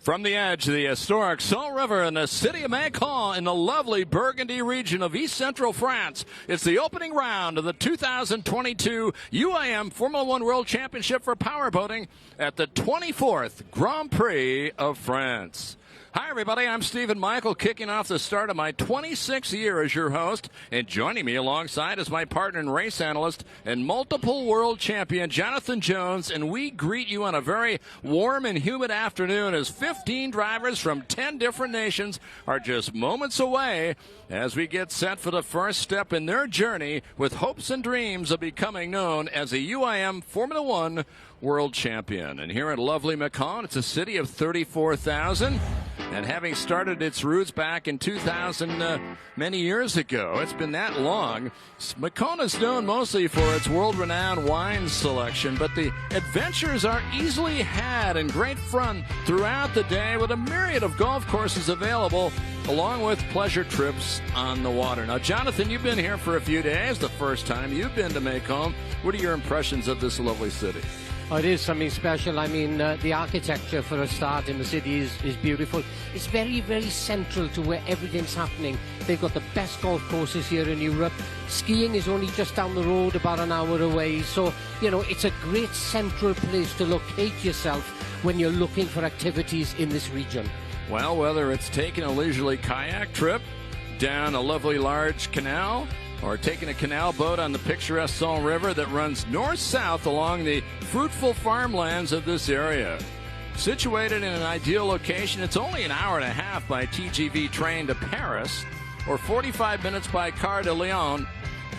From the edge of the historic Saône River in the city of Macon in the lovely Burgundy region of East Central France, it's the opening round of the 2022 UIM Formula One World Championship for powerboating at the 24th Grand Prix of France. Hi, everybody. I'm Stephen Michael, kicking off the start of my 26th year as your host. And joining me alongside is my partner and race analyst and multiple world champion, Jonathan Jones. And we greet you on a very warm and humid afternoon as 15 drivers from 10 different nations are just moments away as we get set for the first step in their journey with hopes and dreams of becoming known as a UIM Formula One World Champion. And here at lovely Macon, it's a city of 34,000. And having started its roots back in 2000 many years ago, it's been that long. Macon is known mostly for its world-renowned wine selection, but the adventures are easily had and great fun throughout the day with a myriad of golf courses available, along with pleasure trips on the water. Now, Jonathan, you've been here for a few days, the first time you've been to Macon. What are your impressions of this lovely city? Oh, it is something special. I mean, the architecture, for a start, in the city is beautiful. It's very, very central to where everything's happening. They've got the best golf courses here in Europe. Skiing is only just down the road, about an hour away. So, you know, it's a great central place to locate yourself when you're looking for activities in this region. Well, whether it's taking a leisurely kayak trip down a lovely large canal, or taking a canal boat on the picturesque Saône River that runs north-south along the fruitful farmlands of this area. Situated in an ideal location, it's only an hour and a half by TGV train to Paris, or 45 minutes by car to Lyon.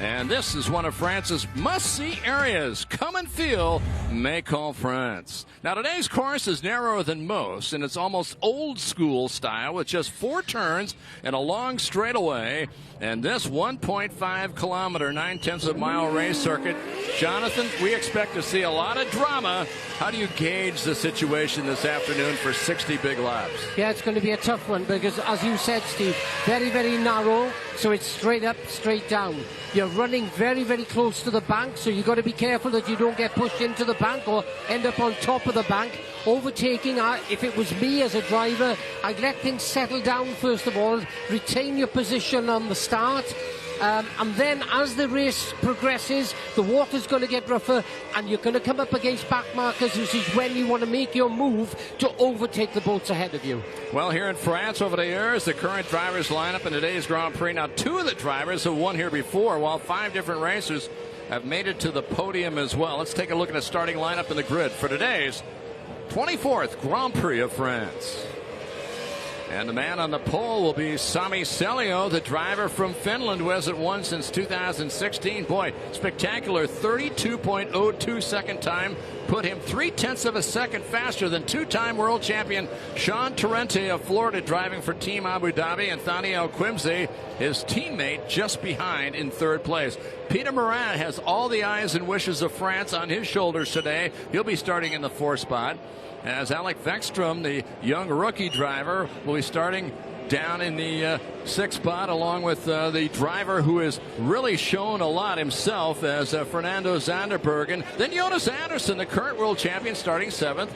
And this is one of France's must-see areas. Come and feel Macon, France. Now, today's course is narrower than most, and it's almost old-school style with just 4 turns and a long straightaway. And this 1.5-kilometer, 9/10-mile race circuit, Jonathan, we expect to see a lot of drama. How do you gauge the situation this afternoon for 60 big laps? Yeah, it's going to be a tough one because, as you said, Steve, very, very narrow, so it's straight up, straight down. You're running very, very close to the bank, so you've got to be careful that you don't get pushed into the bank or end up on top of the bank. Overtaking, if it was me as a driver, I'd let things settle down first of all, retain your position on the start, and then as the race progresses, the water's going to get rougher and you're going to come up against back markers, which is when you want to make your move to overtake the boats ahead of you. Well, here in France over the years, the current drivers lineup in today's Grand Prix. Now, 2 of the drivers have won here before, while 5 different racers have made it to the podium as well. Let's take a look at the starting lineup in the grid for today's 24th Grand Prix of France. And the man on the pole will be Sami Selio, the driver from Finland, who hasn't won since 2016. Boy, spectacular 32.02 second time. Put him 0.3 of a second faster than 2-time world champion Sean Torrente of Florida, driving for Team Abu Dhabi, and Thaniel Quimsey, his teammate, just behind in 3rd place. Peter Morin has all the eyes and wishes of France on his shoulders today. He'll be starting in the 4th spot, as Alec Vekstrom, the young rookie driver, will be starting down in the 6th spot, along with the driver who has really shown a lot himself as Fernando Zanderbergen. Then Jonas Anderson, the current world champion, starting 7th.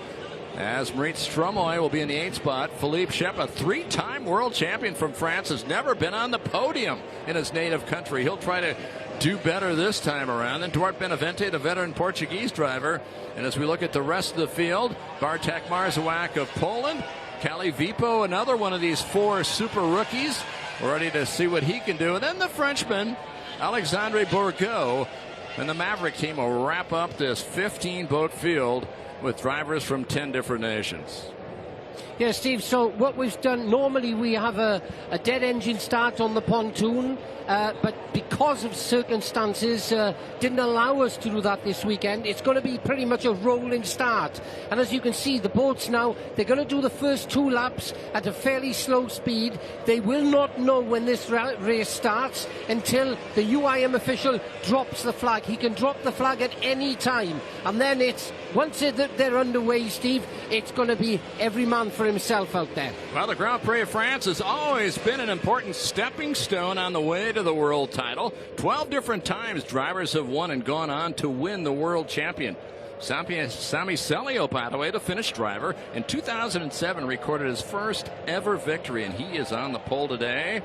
As Marit Stromoy will be in the 8th spot. Philippe Schepp, a 3-time world champion from France, has never been on the podium in his native country. He'll try to do better this time around. And Duarte Benavente, the veteran Portuguese driver. And as we look at the rest of the field, Bartek Marczak of Poland, Kalle Vipo, another one of these 4 super rookies. We're ready to see what he can do. And then the Frenchman, Alexandre Bourgault, and the Maverick team will wrap up this 15-boat field with drivers from 10 different nations. Yeah, Steve, so what we've done, normally we have a dead engine start on the pontoon, but because of circumstances didn't allow us to do that this weekend. It's going to be pretty much a rolling start. And as you can see, the boats now, they're going to do the first 2 laps at a fairly slow speed. They will not know when this race starts until the UIM official drops the flag. He can drop the flag at any time. And then once they're underway, Steve, it's going to be every man for himself out there. Well, the Grand Prix of France has always been an important stepping stone on the way to the world title. 12 different times drivers have won and gone on to win the world champion. Sami Celio, by the way, the Finnish driver, in 2007 recorded his first ever victory, and he is on the pole today.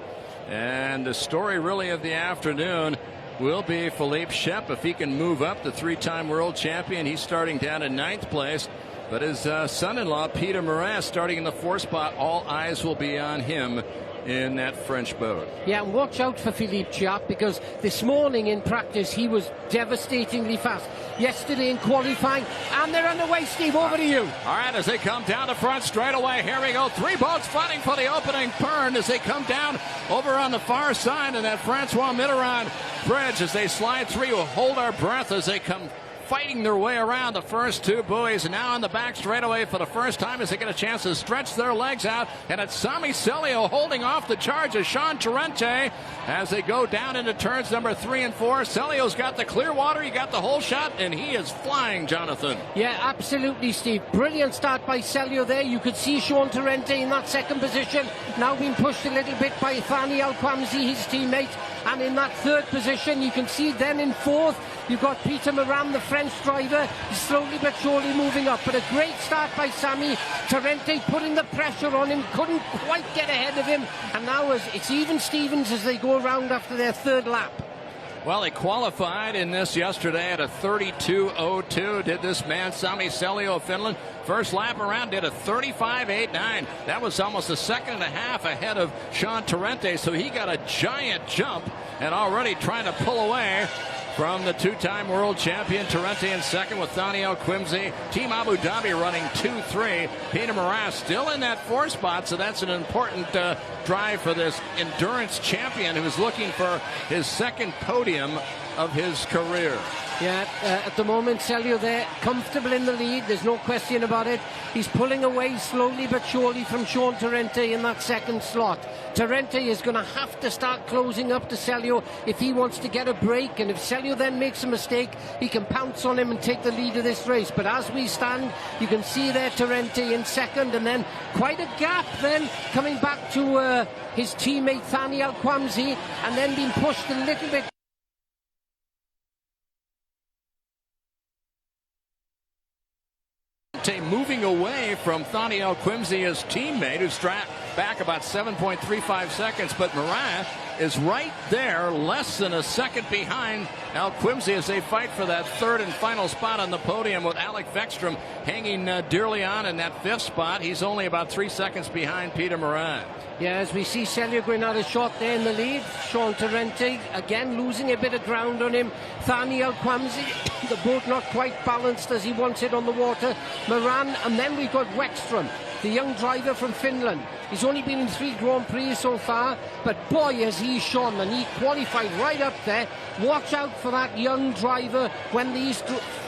And the story really of the afternoon will be Philippe Shep. If he can move up, the three-time world champion, he's starting down in 9th place. But his son-in-law, Peter Morin, starting in the 4th spot. All eyes will be on him in that French boat. Yeah, and watch out for Philippe Chiap, because this morning in practice he was devastatingly fast. Yesterday in qualifying, and they're underway. Steve, over to you. All right, as they come down the front straight away, here we go. 3 boats fighting for the opening turn as they come down over on the far side of that Francois Mitterrand bridge as they slide through. We'll hold our breath as they come fighting their way around the first 2 buoys, and now on the back straightaway for the first time as they get a chance to stretch their legs out. And it's Sami Celio holding off the charge of Sean Torrente as they go down into turns number 3 and 4. Celio's got the clear water, he got the whole shot, and he is flying, Jonathan. Yeah, absolutely, Steve. Brilliant start by Celio there. You could see Sean Torrente in that 2nd position, now being pushed a little bit by Thani Al-Kwamsi, his teammate. And in that 3rd position, you can see then in 4th, you've got Peter Morin, the French driver, slowly but surely moving up. But a great start by Sami. Torrente putting the pressure on him, couldn't quite get ahead of him. And now it's even Stevens as they go around after their 3rd lap. Well, he qualified in this yesterday at a 32.02. Did this man, Sami Celio of Finland. First lap around did a 35.89. That was almost a second and a half ahead of Sean Torrente, so he got a giant jump and already trying to pull away from the 2-time world champion. Torrente in 2nd with Thani Al-Kwamsi. Team Abu Dhabi running 2-3. Peter Morin still in that 4th spot, so that's an important drive for this endurance champion who's looking for his 2nd podium of his career. Yeah, at the moment, Celio there, comfortable in the lead. There's no question about it. He's pulling away slowly but surely from Sean Torrente in that 2nd slot. Torrente is going to have to start closing up to Celio if he wants to get a break. And if Celio then makes a mistake, he can pounce on him and take the lead of this race. But as we stand, you can see there Torrente in 2nd, and then quite a gap then coming back to his teammate Thani Al-Kwamsi, and then being pushed a little bit. Moving away from Thani Al-Kwamsi, his teammate, who's back about 7.35 seconds, but Morin is right there, less than a second behind Al-Kwamsi as they fight for that 3rd and final spot on the podium, with Alec Vekstrom hanging dearly on in that 5th spot. He's only about 3 seconds behind Peter Morin. Yeah, as we see Celio going out a shot there in the lead. Sean Torrente again losing a bit of ground on him. Thani Al-Kwamsi, the boat not quite balanced as he wants it on the water. Morin, and then we've got Vekstrom, the young driver from Finland. He's only been in 3 Grand Prix so far, but boy has he shone, and he qualified right up there. Watch out for that young driver when these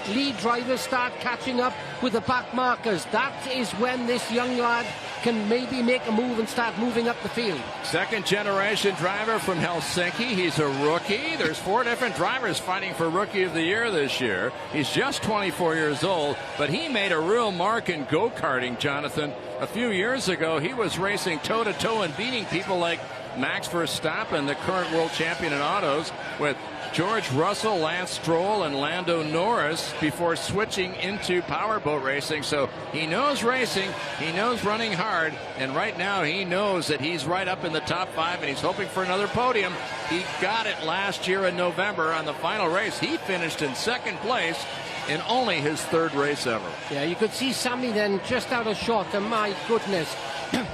lead drivers start catching up with the back markers. That is when this young lad can maybe make a move and start moving up the field. 2nd generation driver from Helsinki. He's a rookie. There's 4 different drivers fighting for Rookie of the Year this year. He's just 24 years old, but he made a real mark in go-karting, Jonathan. A few years ago, he was racing toe-to-toe and beating people like Max Verstappen, the current world champion in autos, with George Russell, Lance Stroll, and Lando Norris before switching into powerboat racing. So he knows racing, he knows running hard, and right now he knows that he's right up in the top 5, and he's hoping for another podium. He got it last year in November on the final race. He finished in 2nd place in only his 3rd race ever. Yeah, you could see Sami then just out of shot, and my goodness,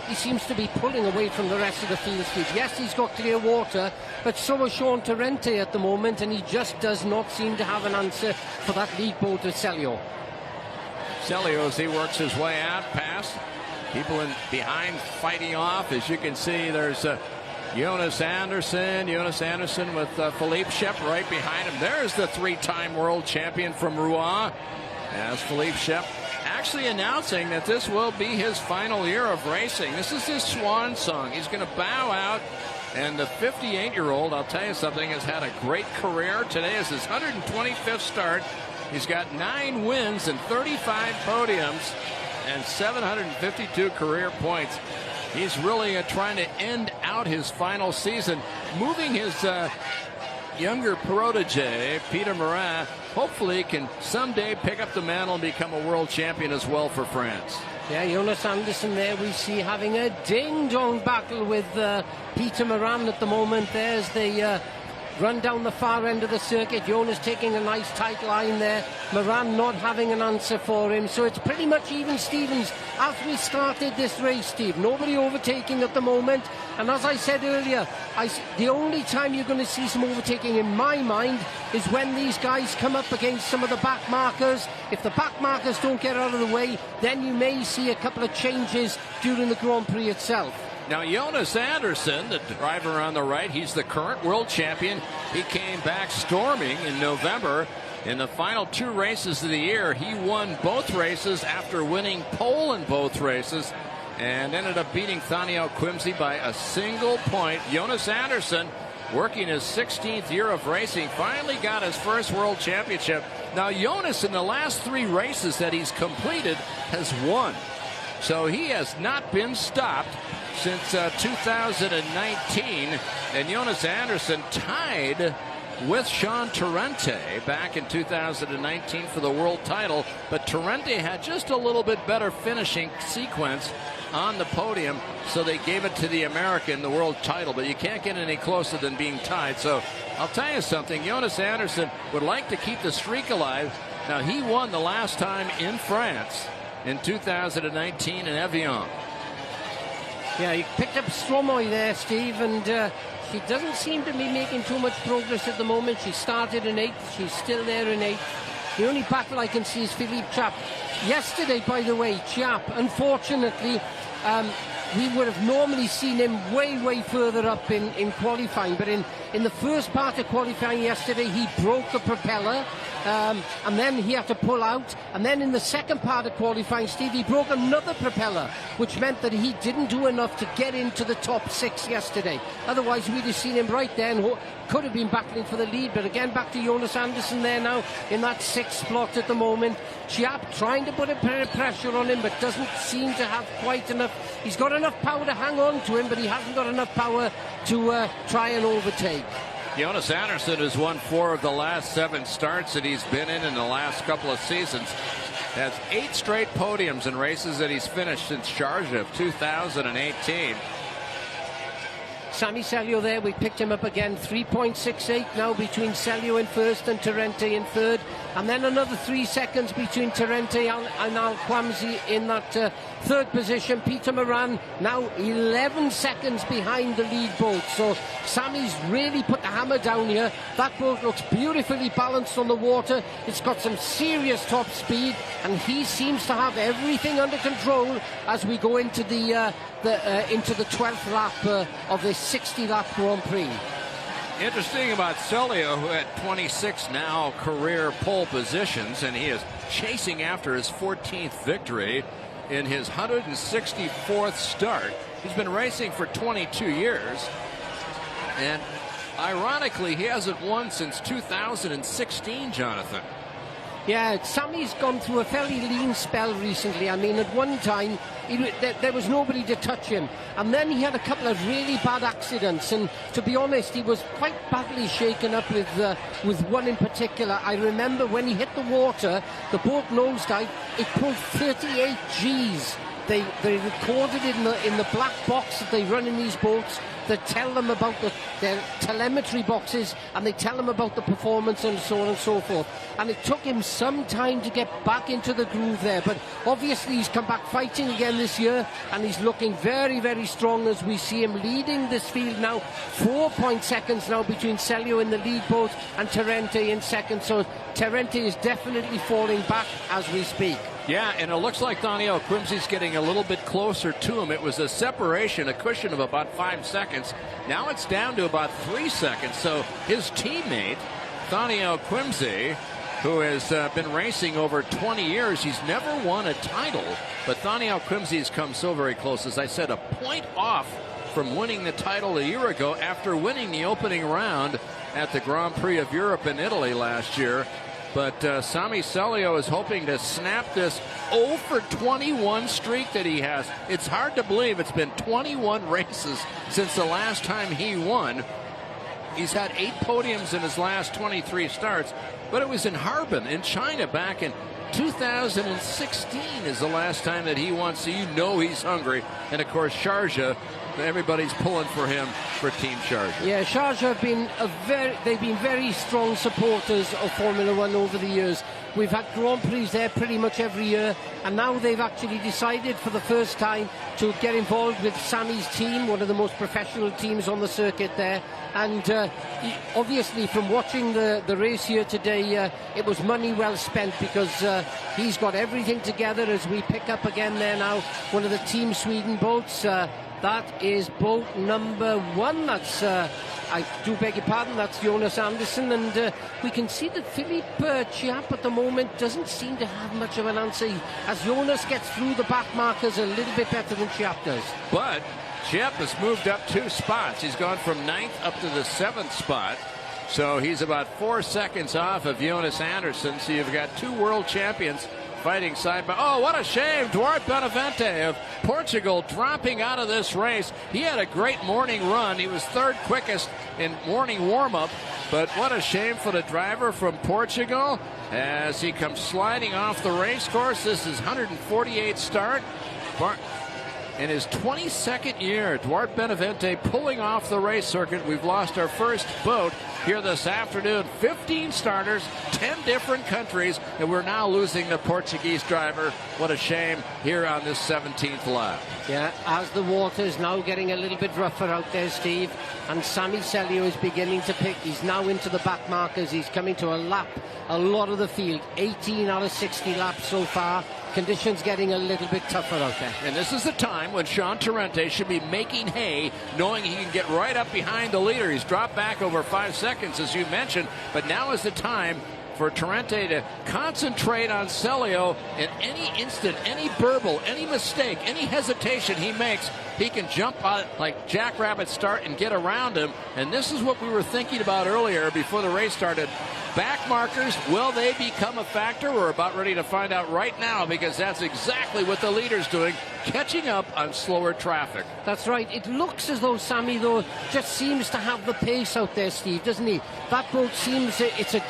he seems to be pulling away from the rest of the field speed. Yes, he's got clear water, but so is Sean Torrente at the moment, and he just does not seem to have an answer for that lead boat of Celio. Celio, as he works his way out past people in behind fighting off. As you can see, there's Jonas Anderson with Philippe Shep right behind him. There's the 3-time world champion from Rouen, as Philippe Shep actually announcing that this will be his final year of racing. This is his swan song. He's going to bow out, and the 58-year-old, I'll tell you something, has had a great career. Today is his 125th start. He's got 9 wins and 35 podiums and 752 career points. He's really trying to end out his final season, moving his younger protege, Peter Morin, hopefully can someday pick up the mantle and become a world champion as well for France. Yeah, Jonas Anderson there we see having a ding-dong battle with Peter Morin at the moment. There's the run down the far end of the circuit. Jonas taking a nice tight line there. Morin not having an answer for him. So it's pretty much even Stevens as we started this race, Steve. Nobody overtaking at the moment. And as I said earlier, the only time you're going to see some overtaking in my mind is when these guys come up against some of the back markers. If the back markers don't get out of the way, then you may see a couple of changes during the Grand Prix itself. Now, Jonas Anderson, the driver on the right, he's the current world champion. He came back storming in November. In the final 2 races of the year, he won both races after winning pole in both races and ended up beating Thaniel Quimsy by a single point. Jonas Anderson, working his 16th year of racing, finally got his first world championship. Now, Jonas, in the last 3 races that he's completed, has won. So he has not been stopped since 2019, and Jonas Anderson tied with Sean Torrente back in 2019 for the world title, but Torrente had just a little bit better finishing sequence on the podium, so they gave it to the American, the world title, but you can't get any closer than being tied. So I'll tell you something, Jonas Anderson would like to keep the streak alive. Now, he won the last time in France in 2019 in Evian. Yeah, he picked up Stromoy there, Steve, and she doesn't seem to be making too much progress at the moment. She started in 8th. She's still there in 8th. The only battle I can see is Philippe Chappe. Yesterday, by the way, Chappe, unfortunately, we would have normally seen him way further up in qualifying, but in the first part of qualifying yesterday, he broke the propeller. And then he had to pull out, and then in the second part of qualifying, Steve, he broke another propeller, which meant that he didn't do enough to get into the top 6 yesterday. Otherwise, we'd have seen him right there and could have been battling for the lead. But again, back to Jonas Anderson there now in that 6th spot at the moment. Chiap trying to put a bit of pressure on him, but doesn't seem to have quite enough. He's got enough power to hang on to him, but he hasn't got enough power to try and overtake. Jonas Anderson has won 4 of the last 7 starts that he's been in the last couple of seasons. Has 8 straight podiums in races that he's finished since Sharjah of 2018. Sami Celio there, we picked him up again, 3.68 now between Celio in first and Torrente in third, and then another 3 seconds between Torrente and Al-Quamsi in that third position. Peter Morin now 11 seconds behind the lead boat, so Sami's really put the hammer down here. That boat looks beautifully balanced on the water. It's got some serious top speed, and he seems to have everything under control as we go into the 12th lap of this 60-lap Grand Prix. Interesting about Celio, who had 26 now career pole positions, and he is chasing after his 14th victory in his 164th start. He's been racing for 22 years, and ironically, he hasn't won since 2016, Jonathan. Yeah, Sami's gone through a fairly lean spell recently. I mean, at one time, there was nobody to touch him. And then he had a couple of really bad accidents. And to be honest, he was quite badly shaken up with one in particular. I remember when he hit the water, the boat nosedived, it pulled 38 Gs. They recorded it in the black box that they run in these boats that tell them about their telemetry boxes, and they tell them about the performance and so on and so forth. And it took him some time to get back into the groove there, but obviously he's come back fighting again this year, and he's looking very strong as we see him leading this field now. 4 seconds now between Celio in the lead boat and Torrente in second, so Torrente is definitely falling back as we speak. Yeah, and it looks like Daniel Quimsy's getting a little bit closer to him. It was a separation, a cushion of about 5 seconds. Now it's down to about 3 seconds. So his teammate, Daniel Quimsy, who has been racing over 20 years, he's never won a title. But Daniel Quimsy's come so very close. As I said, a point off from winning the title a year ago after winning the opening round at the Grand Prix of Europe in Italy last year. But Sami Celio is hoping to snap this 0 for 21 streak that he has. It's hard to believe it's been 21 races since the last time he won. He's had 8 podiums in his last 23 starts, but it was in Harbin in China back in 2016 is the last time that he won, so you know he's hungry. And of course Sharjah, everybody's pulling for him for Team Sharjah. Yeah, Sharjah have been they've been very strong supporters of Formula One over the years. We've had Grand Prix there pretty much every year, and now they've actually decided for the first time to get involved with Sammy's team, one of the most professional teams on the circuit there. And obviously from watching the race here today, it was money well spent, because he's got everything together as we pick up again there now one of the Team Sweden boats. That is boat number 1. That's, I do beg your pardon, that's Jonas Andersson. And we can see that Philippe Chiappe at the moment doesn't seem to have much of an answer, as Jonas gets through the back markers a little bit better than Chiappe does. But Chiappe has moved up 2 spots. He's gone from 9th up to the 7th spot. So he's about 4 seconds off of Jonas Andersson. So you've got 2 world champions fighting side by. Oh, what a shame. Duarte Benavente of Portugal dropping out of this race. He had a great morning run. He was 3rd quickest in morning warm-up. But what a shame for the driver from Portugal as he comes sliding off the race course. This is 148th start. In his 22nd year, Duarte Benavente pulling off the race circuit. We've lost our first boat here this afternoon. 15 starters, 10 different countries, and we're now losing the Portuguese driver. What a shame here on this 17th lap. Yeah, as the water is now getting a little bit rougher out there, Steve, and Sammy Celio is beginning to pick. He's now into the back markers. He's coming to a lap a lot of the field. 18 out of 60 laps so far. Conditions getting a little bit tougher out there. And this is the time when Sean Torrente should be making hay, knowing he can get right up behind the leader. He's dropped back over 5 seconds, as you mentioned, but now is the time for Torrente to concentrate on Celio. In any instant, any burble, any mistake, any hesitation he makes, he can jump out like Jackrabbit start and get around him. And this is what we were thinking about earlier before the race started. Back markers, will they become a factor? We're about ready to find out right now, because that's exactly what the leader's doing, catching up on slower traffic. That's right. It looks as though Sammy, though, just seems to have the pace out there, Steve, doesn't he? That boat seems, it's a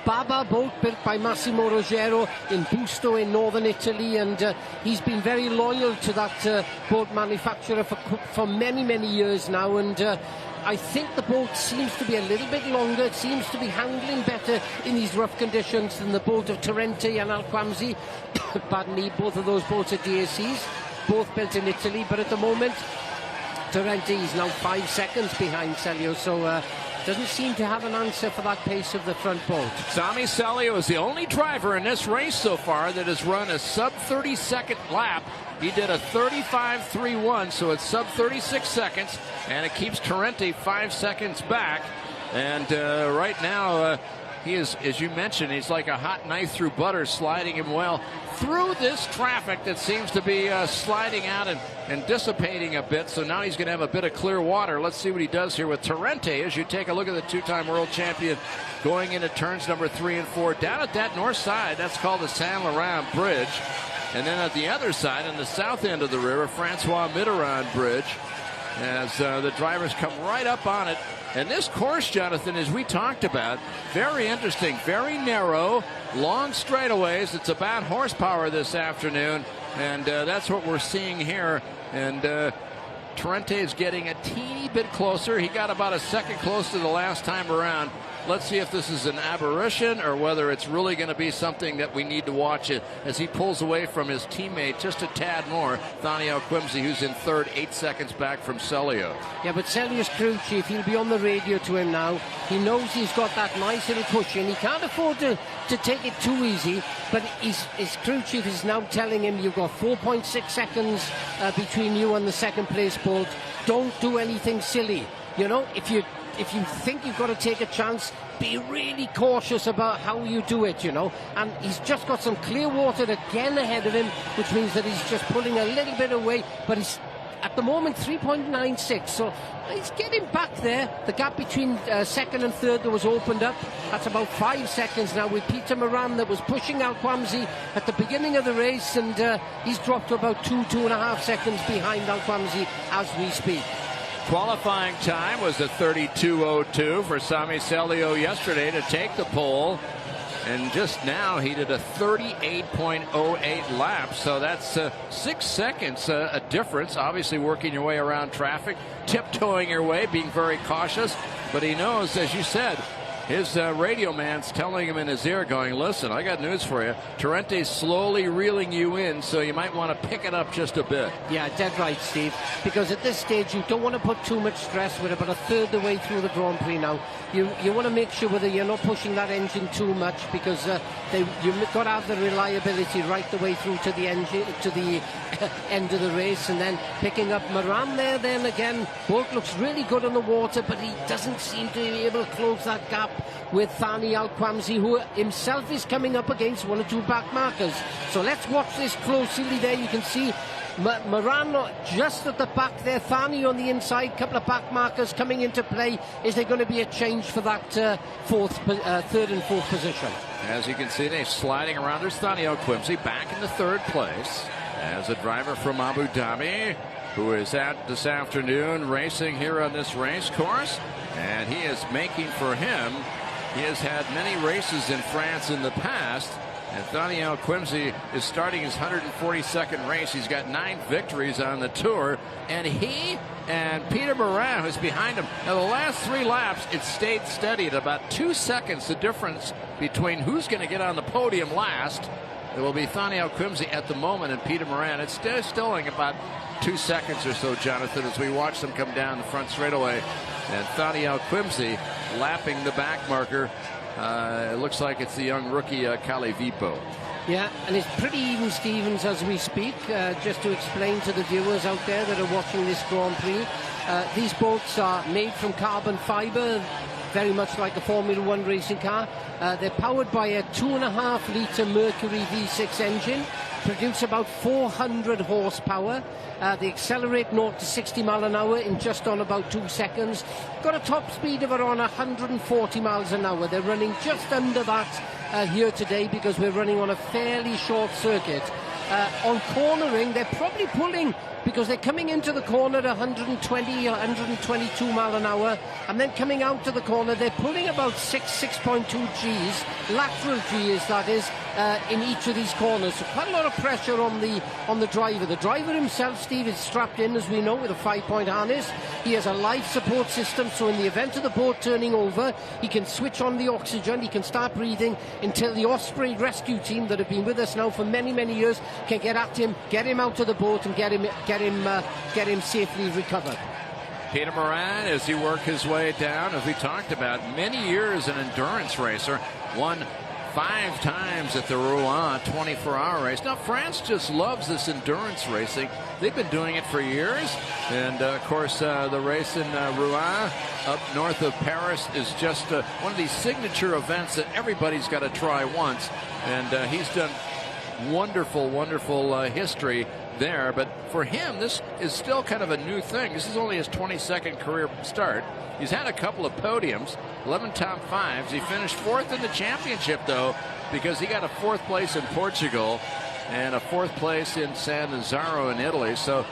Baba boat built by Massimo Rogero in Busto in northern Italy, and he's been very loyal to that boat manufacturer for many, many years now, and I think the boat seems to be a little bit longer. It seems to be handling better in these rough conditions than the boat of Torrente and Alquamsi. Pardon me, both of those boats are DSCs, both built in Italy, but at the moment Torrente is now 5 seconds behind Celio, so doesn't seem to have an answer for that pace of the front boat. Sammy Celio is the only driver in this race so far that has run a sub 30-second lap. He did a 35.31, so it's sub 36 seconds, and it keeps Torrente 5 seconds back. And right now, he is, as you mentioned, he's like a hot knife through butter, sliding him well through this traffic that seems to be sliding out and dissipating a bit. So now he's going to have a bit of clear water. Let's see what he does here with Torrente as you take a look at the 2-time world champion going into turns number 3 and 4. Down at that north side, that's called the Saint Laurent Bridge. And then at the other side, on the south end of the river, Francois Mitterrand Bridge, as the drivers come right up on it. And this course, Jonathan, as we talked about, very interesting, very narrow, long straightaways. It's about horsepower this afternoon, and that's what we're seeing here. And Torrente is getting a teeny bit closer. He got about a second closer the last time around. Let's see if this is an aberration or whether it's really going to be something that we need to watch it as he pulls away from his teammate just a tad more, Thani Alquimsi, who's in third, 8 seconds back from Celio. Yeah, but Celio's crew chief, he'll be on the radio to him now. He knows he's got that nice little cushion. He can't afford to take it too easy, but his crew chief is now telling him, you've got 4.6 seconds between you and the second place boat. Don't do anything silly. You know, if you think you've got to take a chance, be really cautious about how you do it, you know. And he's just got some clear water again ahead of him, which means that he's just pulling a little bit away. But he's, at the moment, 3.96. So he's getting back there. The gap between second and third that was opened up, that's about 5 seconds now with Peter Moran that was pushing Alquamsi at the beginning of the race. And he's dropped to about 2.5 seconds behind Alquamsi as we speak. Qualifying time was a 32:02 for Sami Celio yesterday to take the pole. And just now he did a 38.08 laps. So that's 6 seconds a difference. Obviously working your way around traffic, tiptoeing your way, being very cautious. But he knows, as you said, his radio man's telling him in his ear, going, listen, I got news for you. Torrente's slowly reeling you in, so you might want to pick it up just a bit. Yeah, dead right, Steve. Because at this stage, you don't want to put too much stress with it, but a third the way through the Grand Prix now. You want to make sure whether you're not pushing that engine too much, because you've got to have the reliability right the way through to the engine, to the end of the race, and then picking up Moran there. Then again, Bolt looks really good on the water, but he doesn't seem to be able to close that gap with Thani Al-Quamsi, who himself is coming up against one or two back markers. So let's watch this closely there. You can see Moran just at the back there, Thani on the inside, couple of back markers coming into play. Is there going to be a change for that third and fourth position? As you can see, they're sliding around. There's Thani Al-Quamsi back in the third place as a driver from Abu Dhabi, who is out this afternoon racing here on this race course, and he is making for him. He has had many races in France in the past, and Thani Al-Quamsi is starting his 142nd race. He's got 9 victories on the tour, and he and Peter Moran, who's behind him. Now, the last 3 laps, it stayed steady at about 2 seconds, the difference between who's going to get on the podium last. It will be Thani Al-Quamsi at the moment and Peter Moran. It's still in about 2 seconds or so, Jonathan, as we watch them come down the front straightaway. And Thani Al-Quamsi lapping the back marker. It looks like it's the young rookie Calivipo. Yeah, and it's pretty even, Stevens, as we speak. Just to explain to the viewers out there that are watching this Grand Prix, these boats are made from carbon fiber, very much like a Formula One racing car. They're powered by a 2.5-litre Mercury V6 engine, produce about 400 horsepower. They accelerate 0 to 60 mile an hour in just on about 2 seconds. Got a top speed of around 140 miles an hour. They're running just under that here today because we're running on a fairly short circuit. On cornering, they're probably pulling, because they're coming into the corner at 120 or 122 mile an hour, and then coming out to the corner, they're pulling about 6.2 Gs, lateral Gs that is, in each of these corners. So quite a lot of pressure on the driver. The driver himself, Steve, is strapped in, as we know, with a 5-point harness. He has a life support system, so in the event of the boat turning over, he can switch on the oxygen, he can start breathing until the Osprey rescue team that have been with us now for many, many years can get at him, get him out of the boat and get him safely recovered. Peter Moran, as he worked his way down, as we talked about, many years an endurance racer, won 5 times at the Rouen 24-hour race. Now, France just loves this endurance racing. They've been doing it for years. And, of course, the race in Rouen up north of Paris is just one of these signature events that everybody's got to try once. And he's done wonderful history there, but for him this is still kind of a new thing. This is only his 22nd career start. He's had a couple of podiums, 11 top 5s. He finished 4th in the championship, though, because he got a 4th place in Portugal and a 4th place in San Nazaro in Italy. So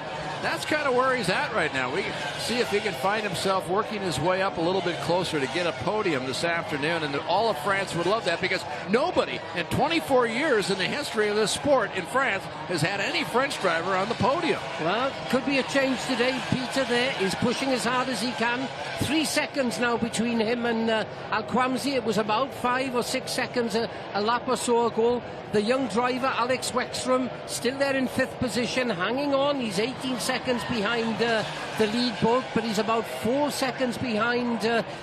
that's kind of where he's at right now. We see if he can find himself working his way up a little bit closer to get a podium this afternoon. And all of France would love that, because nobody in 24 years in the history of this sport in France has had any French driver on the podium. Well, could be a change today. Peter there is pushing as hard as he can. 3 seconds now between him and Al-Quamsi. It was about 5 or 6 seconds a lap or so ago. The young driver, Alex Wexstrom, still there in 5th position, hanging on. He's 18 seconds behind the lead boat, but he's about 4 seconds behind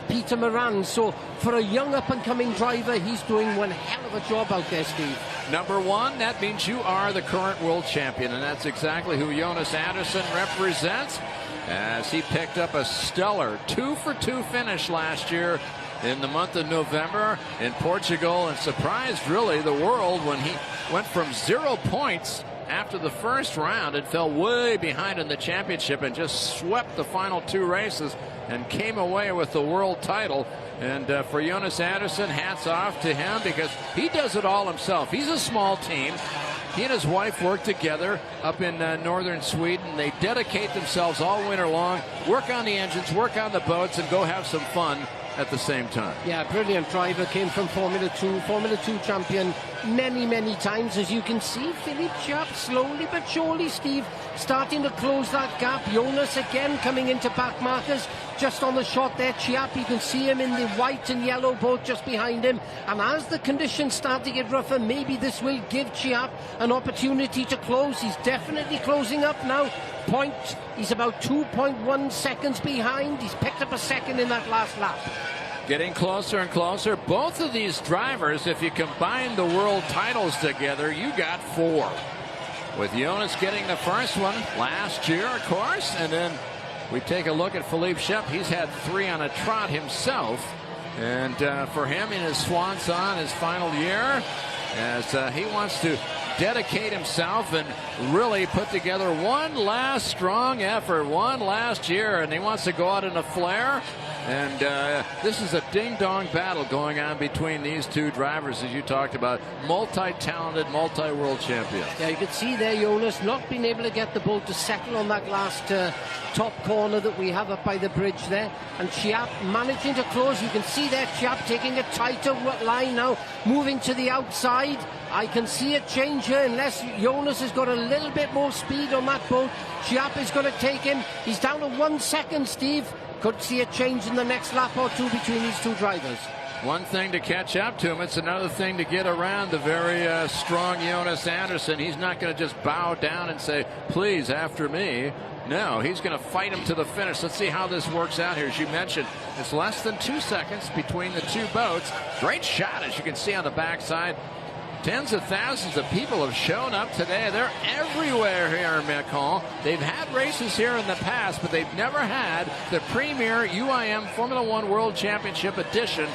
Peter Moran. So for a young up-and-coming driver, he's doing one hell of a job out there, Steve. Number 1, that means you are the current world champion, and that's exactly who Jonas Andersson represents, as he picked up a stellar 2-for-2 finish last year in the month of November in Portugal, and surprised really the world when he went from 0 points after the first round and fell way behind in the championship and just swept the final 2 races and came away with the world title. And for Jonas Andersson, hats off to him, because he does it all himself. He's a small team. He and his wife work together up in northern Sweden. They dedicate themselves all winter long, work on the engines, work on the boats, and go have some fun at the same time. Yeah, brilliant driver, came from Formula 2 champion many times. As you can see, Philippe Chiap slowly but surely, Steve, starting to close that gap. Jonas again coming into back markers just on the shot there. Chiap, you can see him in the white and yellow boat just behind him, and as the conditions start to get rougher, maybe this will give Chiap an opportunity to close. He's definitely closing up now. He's about 2.1 seconds behind. He's picked up a second in that last lap. Getting closer and closer. Both of these drivers, if you combine the world titles together, you got 4. With Jonas getting the first one last year, of course, and then we take a look at Philippe Chiap. He's had 3 on a trot himself, and for him in his swan song, his final year, as he wants to dedicate himself and really put together one last strong effort, one last year, and he wants to go out in a flare. And this is a ding-dong battle going on between these two drivers, as you talked about. Multi-talented, multi-world champions. Yeah, you can see there Jonas not being able to get the boat to settle on that last top corner that we have up by the bridge there. And Chiap managing to close. You can see there Chiap taking a tighter line now, moving to the outside. I can see a change here unless Jonas has got a little bit more speed on that boat. Chiap is going to take him. He's down to 1 second, Steve. Could see a change in the next lap or two between these two drivers. One thing to catch up to him, it's another thing to get around the very strong Jonas Andersson. He's not going to just bow down and say, please, after me. No, he's going to fight him to the finish. Let's see how this works out here. As you mentioned, it's less than 2 seconds between the two boats. Great shot, as you can see on the backside. Tens of thousands of people have shown up today. They're everywhere here in Macon. They've had races here in the past, but they've never had the premier UIM Formula 1 World Championship edition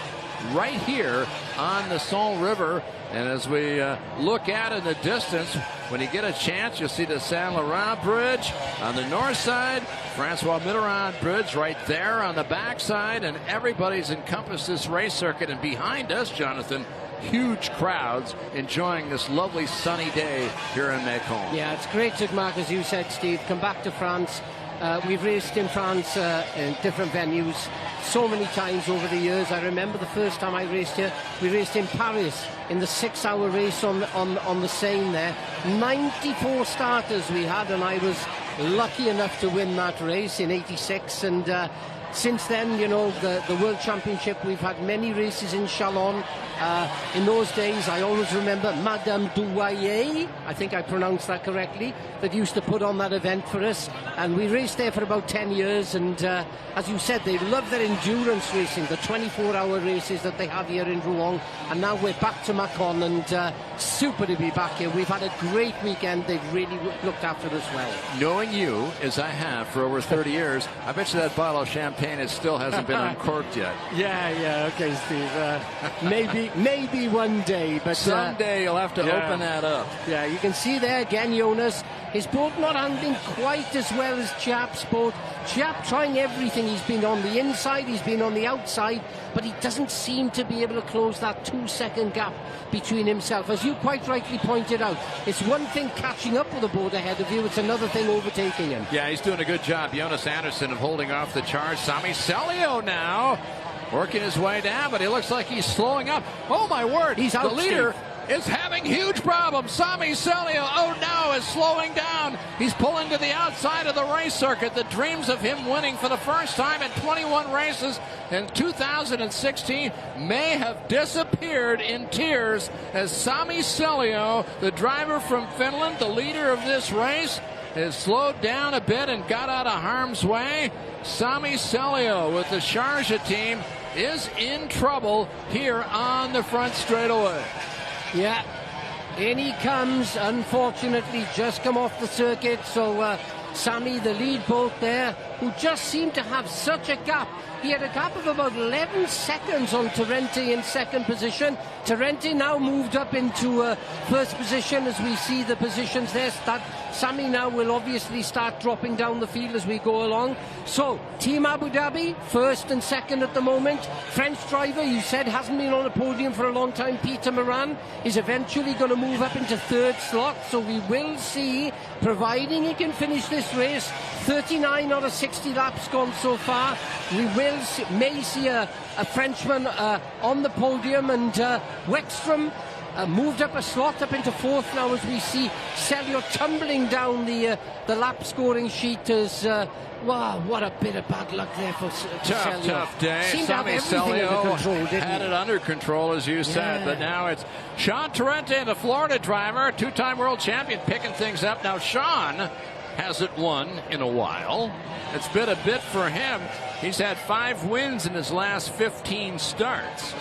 right here on the Saône River. And as we look out in the distance, when you get a chance, you'll see the Saint Laurent Bridge on the north side, Francois Mitterrand Bridge right there on the back side, and everybody's encompassed this race circuit. And behind us, Jonathan, huge crowds enjoying this lovely sunny day here in Macon. Yeah, it's great to, Mark, as you said, Steve, come back to France. We've raced in France in different venues so many times over the years. I remember the first time I raced here, we raced in Paris in the 6-hour race on the Seine there. 94 starters we had, and I was lucky enough to win that race in '86. And since then, you know, the World Championship, we've had many races in Chalon. In those days, I always remember Madame Douaye, I think I pronounced that correctly, that used to put on that event for us. And we raced there for about 10 years. And as you said, they love their endurance racing, the 24-hour races that they have here in Rouen. And now we're back to Macon, and super to be back here. We've had a great weekend. They've really looked after us well. Knowing you, as I have for over 30 years, I bet you that bottle of champagne, it still hasn't been uncorked yet. Yeah, okay, Steve. Maybe one day, but someday you'll have to open that up. Yeah, you can see there again, Jonas. His boat not handling quite as well as Chiap's boat. Chiap trying everything. He's been on the inside, he's been on the outside, but he doesn't seem to be able to close that 2-second gap between himself. As you quite rightly pointed out, it's one thing catching up with the boat ahead of you, it's another thing overtaking him. Yeah, he's doing a good job, Jonas Andersson, of holding off the charge. Sami Celio now working his way down, but he looks like he's slowing up. Oh, my word. He's out, the leader Steve. is having huge problems. Sami Celio, oh no, is slowing down. He's pulling to the outside of the race circuit. The dreams of him winning for the first time in 21 races in 2016 may have disappeared in tears as Sami Celio, the driver from Finland, the leader of this race, has slowed down a bit and got out of harm's way. Sami Celio with the Sharjah team is in trouble here on the front straightaway. Yeah, in he comes, unfortunately, just come off the circuit. So Sami, the lead boat there, who just seemed to have such a gap. He had a gap of about 11 seconds on Tarente in second position. Tarente now moved up into first position as we see the positions there. Sammy now will obviously start dropping down the field as we go along. So, Team Abu Dhabi, first and second at the moment. French driver, you said, hasn't been on a podium for a long time. Peter Moran is eventually going to move up into third slot. So we will see, providing he can finish this race, 39 out of 60 laps gone so far. We may see a Frenchman on the podium, and Wexstrom moved up a slot up into fourth now as we see Celio tumbling down the lap scoring sheet as wow, what a bit of bad luck there for Celio. Tough day. Seemed to have everything under control, didn't had he? it under control, as you said, but now it's Sean Tarente, the Florida driver, two-time world champion, picking things up. Now Sean hasn't won in a while. It's been a bit for him. He's had 5 wins in his last 15 starts.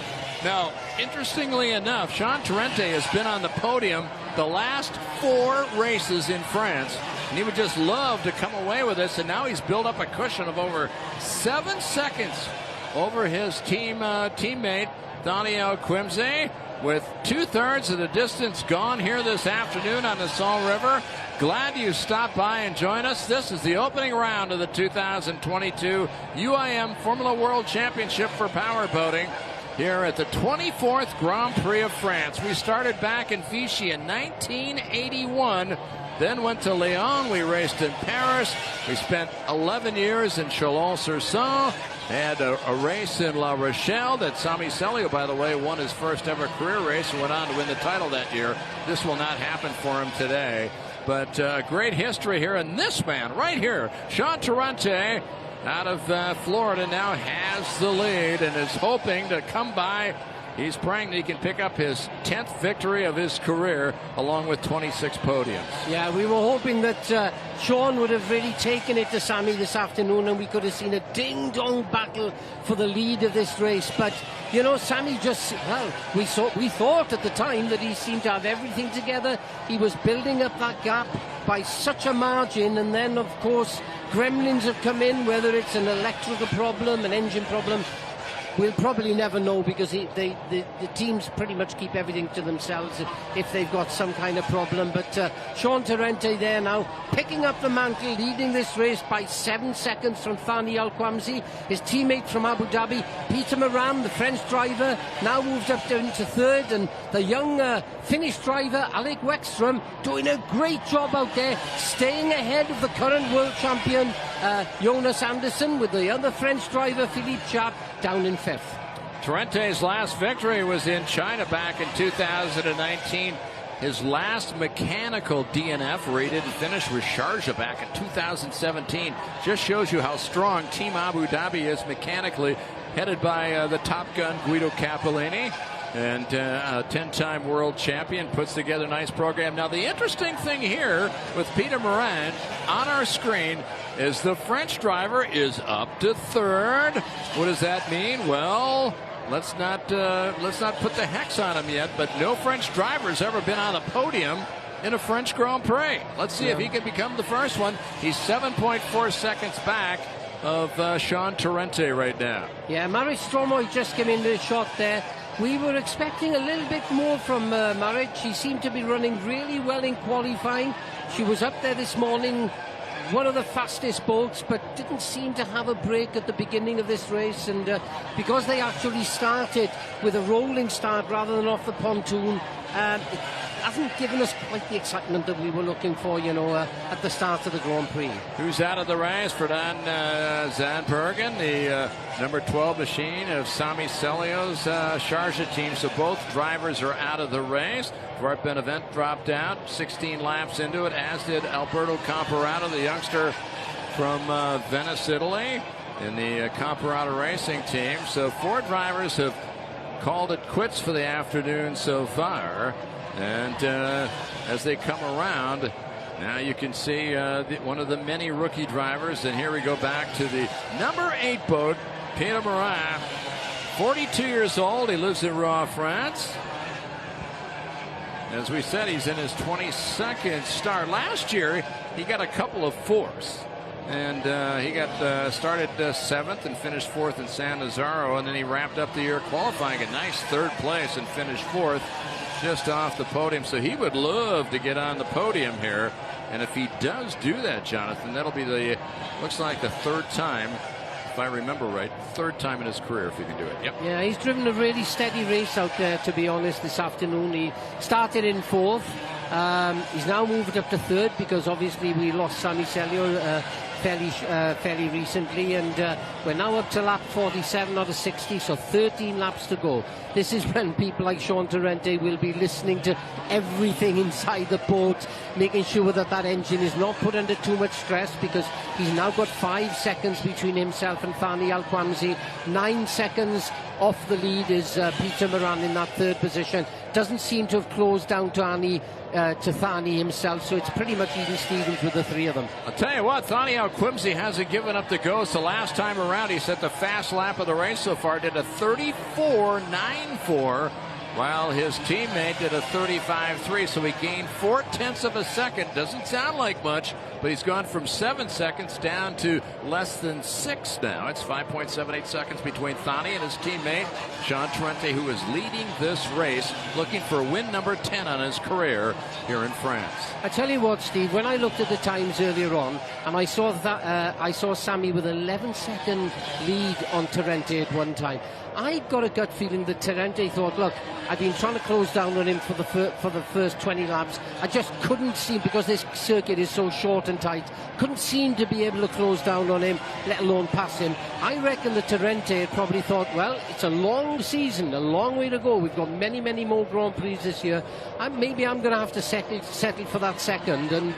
Now, interestingly enough, Sean Tarente has been on the podium the last 4 races in France, and he would just love to come away with this, and now he's built up a cushion of over 7 seconds over his teammate, Daniel Quimsey, with 2/3 of the distance gone here this afternoon on the Salt River. Glad you stopped by and joined us. This is the opening round of the 2022 UIM Formula World Championship for powerboating here at the 24th Grand Prix of France. We started back in Vichy in 1981, then went to Lyon. We raced in Paris. We spent 11 years in Chalon-sur-Saône. Had a race in La Rochelle that Sami Celio, by the way, won his first ever career race and went on to win the title that year. This will not happen for him today. But great history here. And this man right here, Sean Tarente, out of Florida, now has the lead and is hoping to come by. He's praying that he can pick up his 10th victory of his career, along with 26 podiums. Yeah, we were hoping that Sean would have really taken it to Sammy this afternoon, and we could have seen a ding-dong battle for the lead of this race. But, you know, Sammy just, well, we thought at the time that he seemed to have everything together. He was building up that gap by such a margin, and then, of course, gremlins have come in, whether it's an electrical problem, an engine problem. We'll probably never know, because the teams pretty much keep everything to themselves if they've got some kind of problem. But Sean Tarente there now, picking up the mantle, leading this race by 7 seconds from Thani Al-Quamsi. His teammate from Abu Dhabi, Peter Moran, the French driver, now moved up into third. And the young Finnish driver, Alec Wexstrom, doing a great job out there, staying ahead of the current world champion, Jonas Andersen, with the other French driver, Philippe Chape, down in fifth. Tarente's last victory was in China back in 2019. His last mechanical DNF, where he didn't finish, was Sharjah back in 2017. Just shows you how strong Team Abu Dhabi is mechanically, headed by the Top Gun Guido Capellini. And a 10-time world champion, puts together a nice program. Now, the interesting thing here with Peter Moran on our screen is the French driver is up to third. What does that mean? Well, let's not put the hex on him yet, but no French driver's ever been on a podium in a French Grand Prix. Let's see if he can become the first one. He's 7.4 seconds back of Sean Tarente right now. Yeah, Marit Stromoy just came into the shot there. We were expecting a little bit more from Marit. She seemed to be running really well in qualifying. She was up there this morning, one of the fastest boats, but didn't seem to have a break at the beginning of this race. And because they actually started with a rolling start rather than off the pontoon, it hasn't given us quite the excitement that we were looking for, you know, at the start of the Grand Prix. Who's out of the race? Ferdinand Zandbergen, the number 12 machine of Sami Celio's Sharjah team. So both drivers are out of the race. Dwart Benevent dropped out 16 laps into it, as did Alberto Comparato, the youngster from Venice, Italy, in the Comparato Racing team. So 4 drivers have called it quits for the afternoon so far. And as they come around, now you can see one of the many rookie drivers. And here we go back to the number 8 boat, Peter Moran, 42 years old. He lives in Rouen, France. As we said, he's in his 22nd start. Last year, he got a couple of 4s. And he got started 7th and finished 4th in San Nazaro, and then he wrapped up the year qualifying a nice 3rd place and finished 4th, just off the podium. So he would love to get on the podium here, and if he does do that, Jonathan, that'll be looks like the 3rd time, if I remember right, 3rd time in his career if he can do it. Yep. Yeah, he's driven a really steady race out there, to be honest, this afternoon. He started in 4th. He's now moved up to 3rd because obviously we lost Sammy Celio fairly recently, and we're now up to lap 47 out of 60, so 13 laps to go. This is when people like Sean Torrente will be listening to everything inside the boat, making sure that that engine is not put under too much stress, because he's now got 5 seconds between himself and Thani Al-Quamsi. 9 seconds off the lead is Peter Moran in that 3rd position. Doesn't seem to have closed down to Thani himself, so it's pretty much even Stevens with the 3 of them. I'll tell you what, Thani Al-Quamsi hasn't given up the ghost. The last time around, he set the fast lap of the race so far, did a 34.94, while his teammate did a 35.3, so he gained 0.4 of a second. Doesn't sound like much, but he's gone from 7 seconds down to less than 6 now. It's 5.78 seconds between Thani and his teammate, Sean Torrente, who is leading this race, looking for win number 10 on his career here in France. I tell you what, Steve, when I looked at the times earlier on, and I saw Sammy with 11-second lead on Torrente at one time, I got a gut feeling that Torrente thought, look, I've been trying to close down on him for the first 20 laps. I just couldn't seem, because this circuit is so short and tight, couldn't seem to be able to close down on him, let alone pass him. I reckon that Torrente had probably thought, well, it's a long season, a long way to go. We've got many, many more Grand Prix this year. Maybe I'm going to have to settle for that second. And,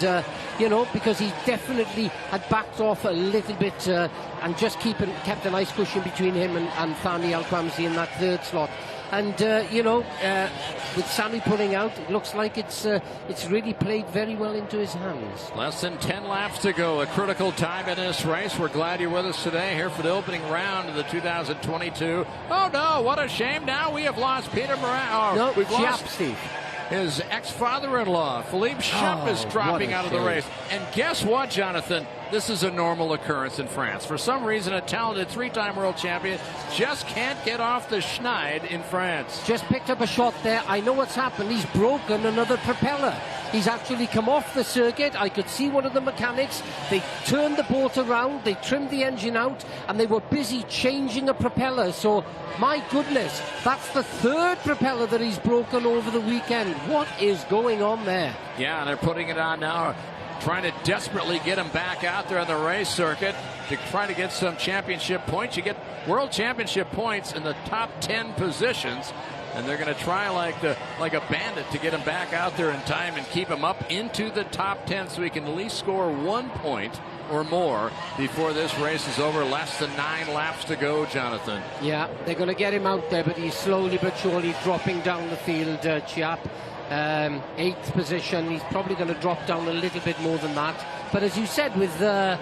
because he definitely had backed off a little bit and just kept a nice cushion between him and Thani Al-Quamsi in that 3rd slot. And, with Sammy pulling out, it looks like it's really played very well into his hands. Less than 10 laps to go, a critical time in this race. We're glad you're with us today here for the opening round of the 2022. Oh, no, what a shame. Now we have lost Peter Moran. Oh, no, we've lost Steve. His ex-father-in-law, Philippe Schepp, is dropping out of the race. And guess what, Jonathan? This is a normal occurrence in France. For some reason, a talented 3-time world champion just can't get off the schneid in France. Just picked up a shot there. I know what's happened. He's broken another propeller. He's actually come off the circuit. I could see one of the mechanics. They turned the boat around, they trimmed the engine out, and they were busy changing a propeller. So, my goodness, that's the 3rd propeller that he's broken over the weekend. What is going on there? Yeah, and they're putting it on now, trying to desperately get him back out there on the race circuit to try to get some championship points. You get world championship points in the top 10 positions, and they're going to try like a bandit to get him back out there in time and keep him up into the top 10 so he can at least score 1 point or more before this race is over. Less than 9 laps to go, Jonathan. Yeah, they're going to get him out there, but he's slowly but surely dropping down the field, Chiap. 8th position. He's probably going to drop down a little bit more than that. But as you said, with 8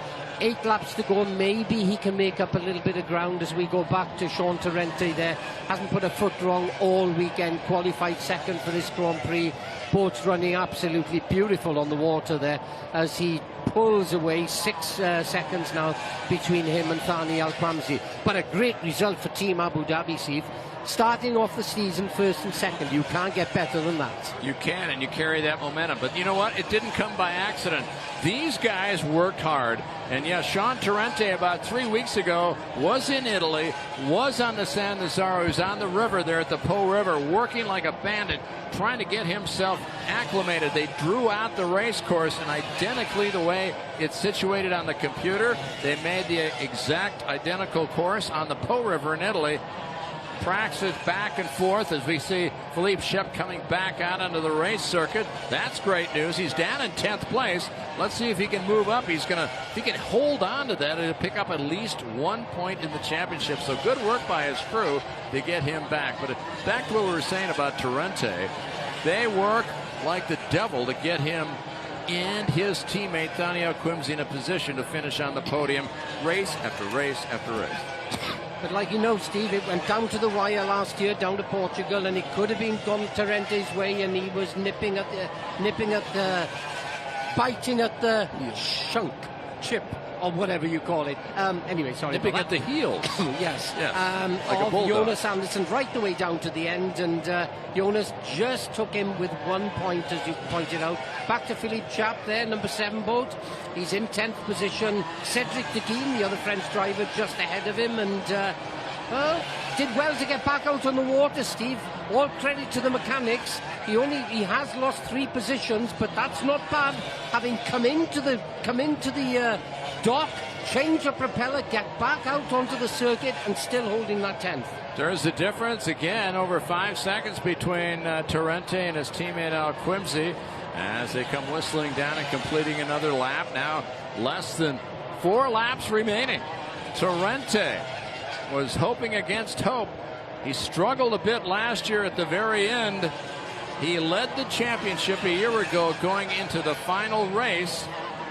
laps to go, maybe he can make up a little bit of ground as we go back to Sean Torrente there. Hasn't put a foot wrong all weekend. Qualified 2nd for this Grand Prix. Boat's running absolutely beautiful on the water there as he pulls away. 6 seconds now between him and Thani Al-Quamsi. But a great result for Team Abu Dhabi, Steve. Starting off the season 1st and 2nd, you can't get better than that. You can, and you carry that momentum. But you know what? It didn't come by accident. These guys worked hard. And yes, Sean Torrente about 3 weeks ago was in Italy, was on the San Nazaro, who's on the river there at the Po River, working like a bandit, trying to get himself acclimated. They drew out the race course, and identically the way it's situated on the computer, they made the exact identical course on the Po River in Italy. Practice back and forth as we see Philippe Schepp coming back out onto the race circuit. That's great news. He's down in 10th place. Let's see if he can move up. If he can hold on to that, it'll pick up at least 1 point in the championship. So good work by his crew to get him back. But back to what we were saying about Torrente, they work like the devil to get him and his teammate Thani Al-Quamsi in a position to finish on the podium race after race after race. But like you know, Steve, it went down to the wire last year, down to Portugal, and it could have been gone Torrente's way, and he was biting at the chip or whatever you call it. Anyway, sorry. Nipping at the heels. Yes. Like a of bulldog. Jonas Anderson right the way down to the end, and Jonas just took him with 1 point, as you pointed out. Back to Philippe Chap there, number 7 boat. He's in 10th position. Cedric Deguin, the other French driver, just ahead of him, and did well to get back out on the water, Steve. All credit to the mechanics. He has lost 3 positions, but that's not bad. Having come into the dock, change the propeller, get back out onto the circuit, and still holding that 10th. There's the difference again, over 5 seconds between Torrente and his teammate Al Quimsey as they come whistling down and completing another lap. Now less than 4 laps remaining. Torrente was hoping against hope. He struggled a bit last year at the very end. He led the championship a year ago going into the final race,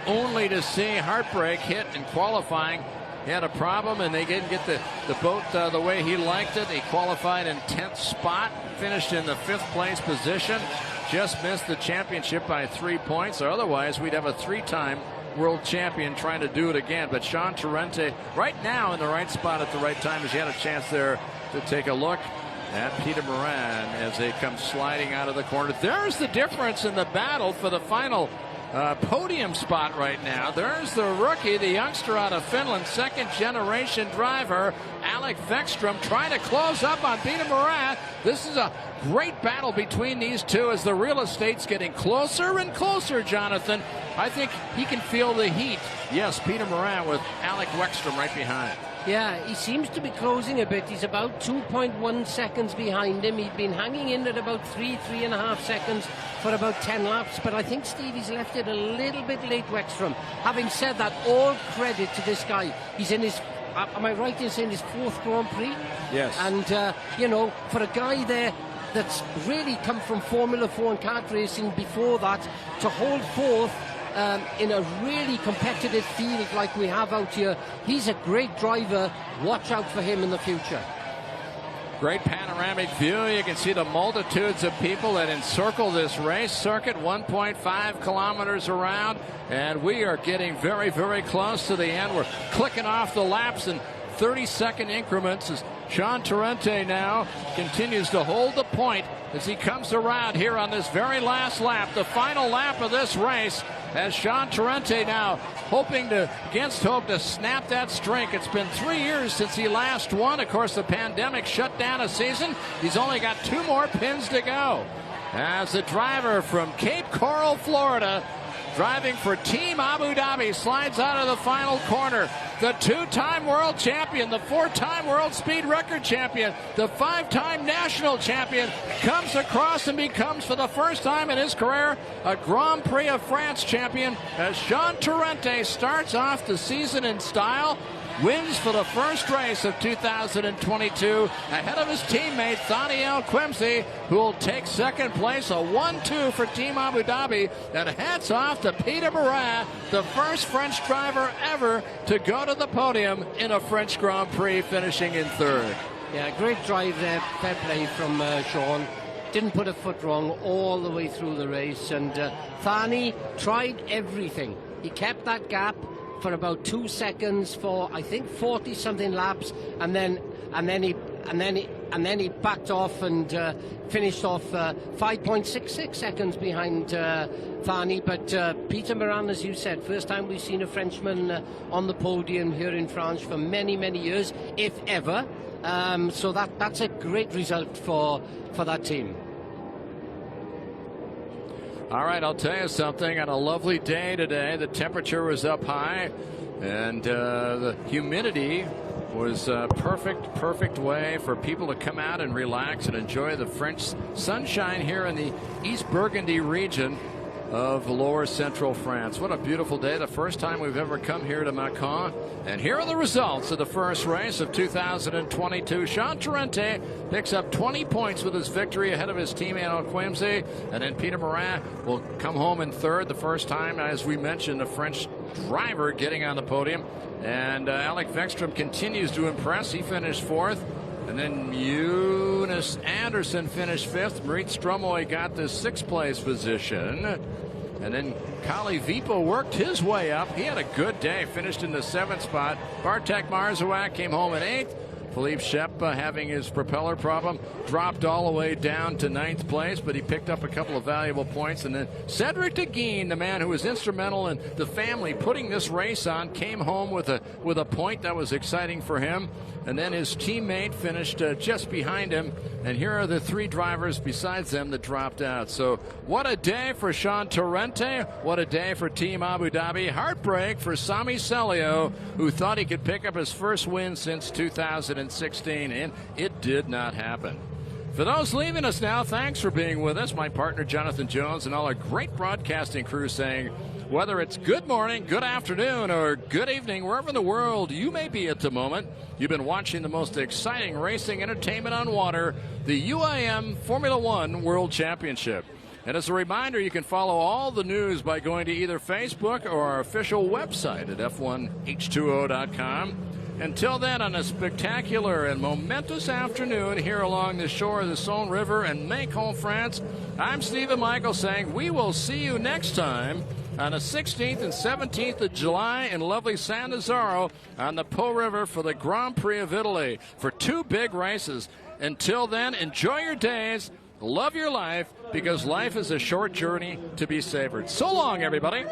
only to see heartbreak hit in qualifying. He had a problem and they didn't get the boat the way he liked it. He qualified in 10th spot, finished in the 5th place position, just missed the championship by 3 points. Or otherwise we'd have a 3-time world champion trying to do it again. But Sean Torrente right now in the right spot at the right time, as he had a chance there to take a look at Peter Moran as they come sliding out of the corner. There's the difference in the battle for the final podium spot right now. There's the rookie, the youngster out of Finland, 2nd generation driver, Alec Vekstrom, trying to close up on Peter Moran. This is a great battle between these two as the real estate's getting closer and closer, Jonathan. I think he can feel the heat. Yes, Peter Moran with Alec Vekstrom right behind. Yeah, he seems to be closing a bit. He's about 2.1 seconds behind him. He'd been hanging in at about 3.5 seconds for about 10 laps. But I think Stevie's left it a little bit late, Wexstrom. Having said that, all credit to this guy. He's in his, am I right in saying his 4th Grand Prix? Yes. And, you know, for a guy there that's really come from Formula 4 and kart racing before that, to hold 4th in a really competitive field like we have out here. He's a great driver. Watch out for him in the future. Great panoramic view. You can see the multitudes of people that encircle this race circuit, 1.5 kilometers around, and we are getting very, very close to the end. We're clicking off the laps in 30-second increments as Sean Torrente now continues to hold the point as he comes around here on this very last lap, the final lap of this race, as Sean Torrente now hoping to, against hope, to snap that streak. It's been 3 years since he last won. Of course, the pandemic shut down a season. He's only got 2 more pins to go. As the driver from Cape Coral, Florida, driving for Team Abu Dhabi, slides out of the final corner. The 2-time world champion, the 4-time world speed record champion, the 5-time national champion comes across and becomes, for the first time in his career, a Grand Prix of France champion as Sean Torrente starts off the season in style. Wins for the first race of 2022 ahead of his teammate Thaniel Quimsey, who will take 2nd place, a 1-2 for Team Abu Dhabi. And hats off to Peter Moran, the first French driver ever to go to the podium in a French Grand Prix, finishing in 3rd. Yeah, great drive there, fair play from Sean. Didn't put a foot wrong all the way through the race, and Thani tried everything. He kept that gap for about 2 seconds for, I think, 40-something laps, and then he backed off and finished off 5.66 seconds behind Thani. But Peter Moran, as you said, first time we've seen a Frenchman on the podium here in France for many, many years, if ever. So that's a great result for that team. All right, I'll tell you something. On a lovely day today, the temperature was up high, and the humidity was a perfect way for people to come out and relax and enjoy the French sunshine here in the East Burgundy region of lower central France. What a beautiful day. The first time we've ever come here to Macon. And here are the results of the first race of 2022. Sean Torrente picks up 20 points with his victory ahead of his teammate Al Quimsey. And then Peter Moran will come home in 3rd, the first time, as we mentioned, a French driver getting on the podium. And Alec Vekstrom continues to impress. He finished 4th. And then Jonas Anderson finished 5th. Marit Stromoy got the 6th place position. And then Kali Vipo worked his way up. He had a good day, finished in the 7th spot. Bartek Marzawak came home in 8th. Philippe Shep, having his propeller problem, dropped all the way down to 9th place, but he picked up a couple of valuable points. And then Cedric Deguine, the man who was instrumental in the family putting this race on, came home with a point that was exciting for him. And then his teammate finished just behind him. And here are the 3 drivers besides them that dropped out. So what a day for Sean Torrente. What a day for Team Abu Dhabi. Heartbreak for Sami Celio, who thought he could pick up his first win since 2016, and it did not happen. For those leaving us now, thanks for being with us. My partner Jonathan Jones and all our great broadcasting crew saying, whether it's good morning, good afternoon, or good evening, wherever in the world you may be at the moment, you've been watching the most exciting racing entertainment on water, the UIM Formula One World Championship. And as a reminder, you can follow all the news by going to either Facebook or our official website at F1H2O.com. Until then, on a spectacular and momentous afternoon here along the shore of the Saône River in Macon, France, I'm Stephen Michael saying we will see you next time on the 16th and 17th of July in lovely San Nazaro on the Po River for the Grand Prix of Italy for 2 big races. Until then, enjoy your days, love your life, because life is a short journey to be savored. So long, everybody.